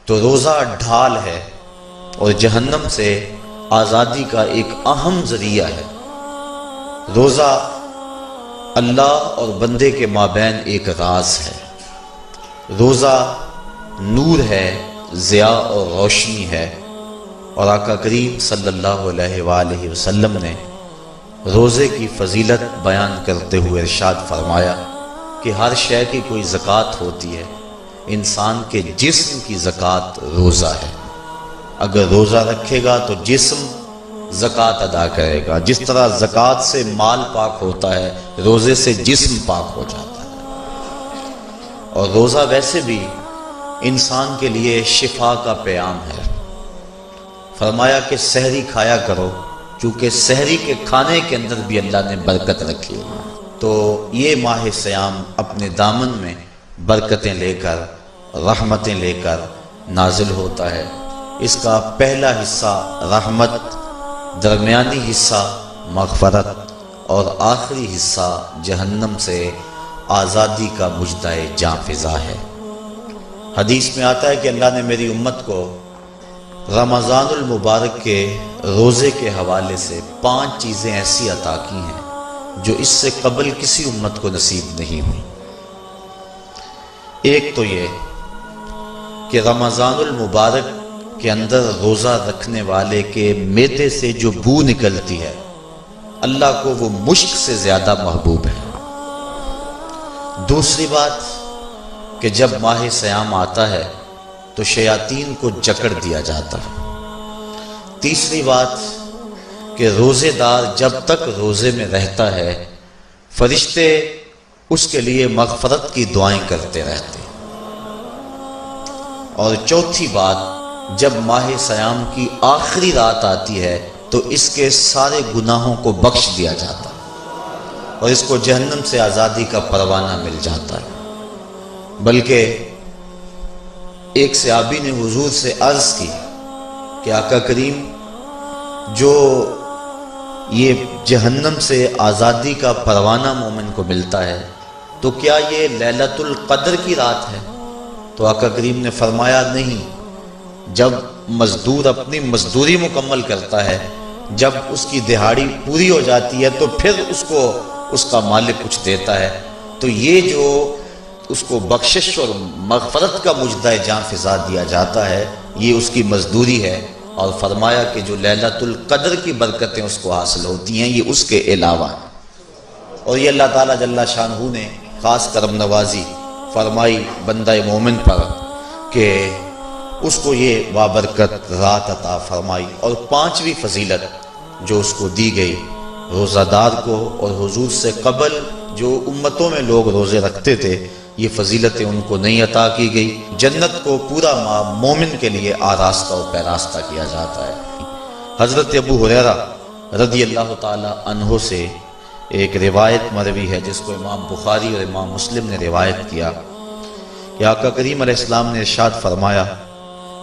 تو روزہ ڈھال ہے اور جہنم سے آزادی کا ایک اہم ذریعہ ہے۔ روزہ اللہ اور بندے کے مابین ایک راز ہے۔ روزہ نور ہے، ضیاء اور روشنی ہے، اور آقا کریم صلی اللہ علیہ وآلہ وسلم نے روزے کی فضیلت بیان کرتے ہوئے ارشاد فرمایا کہ ہر شے کی کوئی زکوٰۃ ہوتی ہے، انسان کے جسم کی زکوٰۃ روزہ ہے۔ اگر روزہ رکھے گا تو جسم زکوٰۃ ادا کرے گا، جس طرح زکوٰۃ سے مال پاک ہوتا ہے، روزے سے جسم پاک ہو جاتا ہے۔ اور روزہ ویسے بھی انسان کے لیے شفا کا پیام ہے۔ فرمایا کہ سحری کھایا کرو، چونکہ سحری کے کھانے کے اندر بھی اللہ نے برکت رکھی ہے۔ تو یہ ماہ سیام اپنے دامن میں برکتیں لے کر، رحمتیں لے کر نازل ہوتا ہے۔ اس کا پہلا حصہ رحمت، درمیانی حصہ مغفرت، اور آخری حصہ جہنم سے آزادی کا مجدہ جاں فضا ہے۔ حدیث میں آتا ہے کہ اللہ نے میری امت کو رمضان المبارک کے روزے کے حوالے سے 5 چیزیں ایسی عطا کی ہیں جو اس سے قبل کسی امت کو نصیب نہیں ہوئی۔ ایک تو یہ کہ رمضان المبارک کے اندر روزہ رکھنے والے کے معدے سے جو بو نکلتی ہے، اللہ کو وہ مشک سے زیادہ محبوب ہے۔ دوسری بات کہ جب ماہ سیام آتا ہے تو شیاطین کو جکڑ دیا جاتا ہے۔ تیسری بات کہ روزے دار جب تک روزے میں رہتا ہے، فرشتے اس کے لیے مغفرت کی دعائیں کرتے رہتے ہیں۔ اور چوتھی بات، جب ماہ سیام کی آخری رات آتی ہے تو اس کے سارے گناہوں کو بخش دیا جاتا ہے اور اس کو جہنم سے آزادی کا پروانہ مل جاتا ہے۔ بلکہ ایک صحابی نے حضور سے عرض کی کہ آقا کریم، جو یہ جہنم سے آزادی کا پروانہ مومن کو ملتا ہے تو کیا یہ لیلۃ القدر کی رات ہے؟ تو آقا کریم نے فرمایا نہیں، جب مزدور اپنی مزدوری مکمل کرتا ہے، جب اس کی دہاڑی پوری ہو جاتی ہے تو پھر اس کو اس کا مالک کچھ دیتا ہے، تو یہ جو اس کو بخشش اور مغفرت کا مجدہ جاں فضا دیا جاتا ہے، یہ اس کی مزدوری ہے۔ اور فرمایا کہ جو لیلۃ القدر کی برکتیں اس کو حاصل ہوتی ہیں، یہ اس کے علاوہ ہیں۔ اور یہ اللہ تعالیٰ جل شانہ نے خاص کرم نوازی فرمائی بندہ مومن پر کہ اس کو یہ بابرکت رات عطا فرمائی۔ اور 5ویں فضیلت جو اس کو دی گئی روزہ دار کو، اور حضور سے قبل جو امتوں میں لوگ روزے رکھتے تھے، یہ فضیلتیں ان کو نہیں عطا کی گئی۔ جنت کو پورا مومن کے لیے آراستہ و پیراستہ کیا جاتا ہے۔ حضرت ابو ہریرہ رضی اللہ تعالی عنہ سے ایک روایت مروی ہے جس کو امام بخاری اور امام مسلم نے روایت کیا کہ آقا کریم علیہ السلام نے ارشاد فرمایا،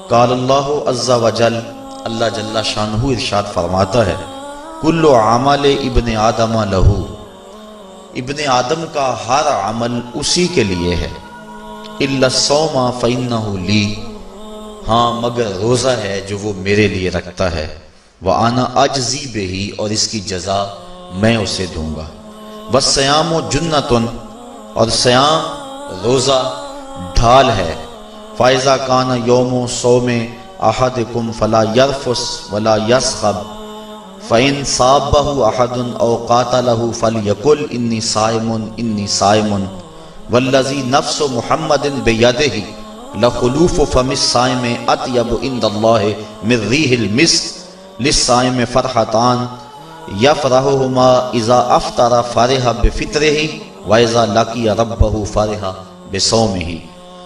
قال اللہ عز وجل، اللہ جل شانہ ارشاد فرماتا ہے، کل عمل ابن آدم لہو، ابن آدم کا ہر عمل اسی کے لیے ہے، الا الصوم فإنہ لی، ہاں مگر روزہ ہے جو وہ میرے لیے رکھتا ہے، وأنا أجزی بہ، اور اس کی جزا میں اسے دوں گا، والصیام جنۃ، اور سیام روزہ ڈھال ہے، فإذا کان یوم صوم احدکم فلا یرفث ولا یصخب، فَإِن صَابَّهُ أَحَدٌ أَوْ قَاتَلَهُ فَلْيَقُلْ إِنِّي صَائِمٌ إِنِّي صَائِمٌ وَالَّذِي نَفْسُ مُحَمَّدٍ بِيَدِهِ لَخُلُوفُ فَمِ الصَّائِمِ أَطْيَبُ عِندَ اللَّهِ مِن رِّيحِ الْمِسْكِ لِلصَّائِمِ فَرْحَتَانِ يَفْرَحُهُمَا إِذَا أَفْطَرَ فَرِحَ بِفِطْرِهِ وَإِذَا لَقِيَ رَبَّهُ فَرِحَ بِصَوْمِهِ۔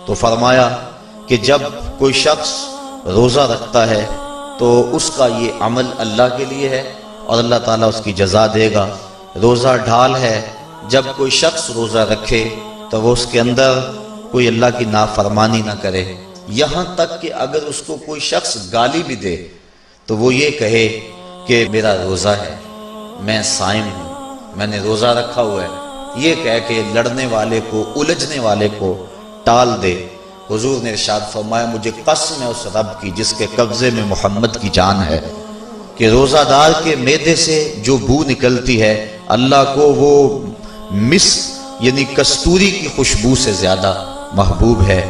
تو فرمایا کہ جب کوئی شخص روزہ رکھتا ہے تو اس کا یہ عمل اللہ کے لیے ہے اور اللہ تعالیٰ اس کی جزا دے گا۔ روزہ ڈھال ہے، جب کوئی شخص روزہ رکھے تو وہ اس کے اندر کوئی اللہ کی نافرمانی نہ کرے، یہاں تک کہ اگر اس کو کوئی شخص گالی بھی دے تو وہ یہ کہے کہ میرا روزہ ہے، میں صائم ہوں، میں نے روزہ رکھا ہوا ہے، یہ کہہ کہ لڑنے والے کو، الجھنے والے کو ٹال دے۔ حضور نے ارشاد فرمایا مجھے قسم ہے اس رب کی جس کے قبضے میں محمد کی جان ہے کہ روزہ دار کے معدے سے جو بو نکلتی ہے اللہ کو وہ مسک یعنی کستوری کی خوشبو سے زیادہ محبوب ہے۔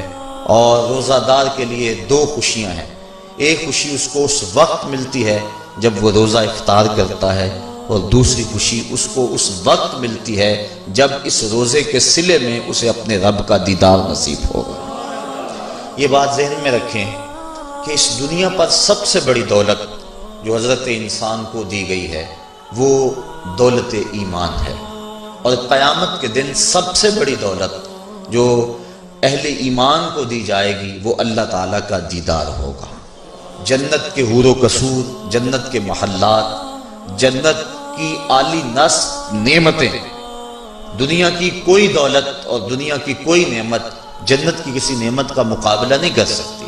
اور روزہ دار کے لیے دو خوشیاں ہیں، ایک خوشی اس کو اس وقت ملتی ہے جب وہ روزہ افطار کرتا ہے، اور دوسری خوشی اس کو اس وقت ملتی ہے جب اس روزے کے صلے میں اسے اپنے رب کا دیدار نصیب ہوگا۔ یہ بات ذہن میں رکھیں کہ اس دنیا پر سب سے بڑی دولت جو حضرت انسان کو دی گئی ہے وہ دولت ایمان ہے، اور قیامت کے دن سب سے بڑی دولت جو اہل ایمان کو دی جائے گی وہ اللہ تعالیٰ کا دیدار ہوگا۔ جنت کے حور و قصور، جنت کے محلات، جنت کی اعلی نصب نعمتیں، دنیا کی کوئی دولت اور دنیا کی کوئی نعمت جنت کی کسی نعمت کا مقابلہ نہیں کر سکتی،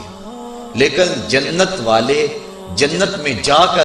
لیکن جنت والے جنت میں جا کر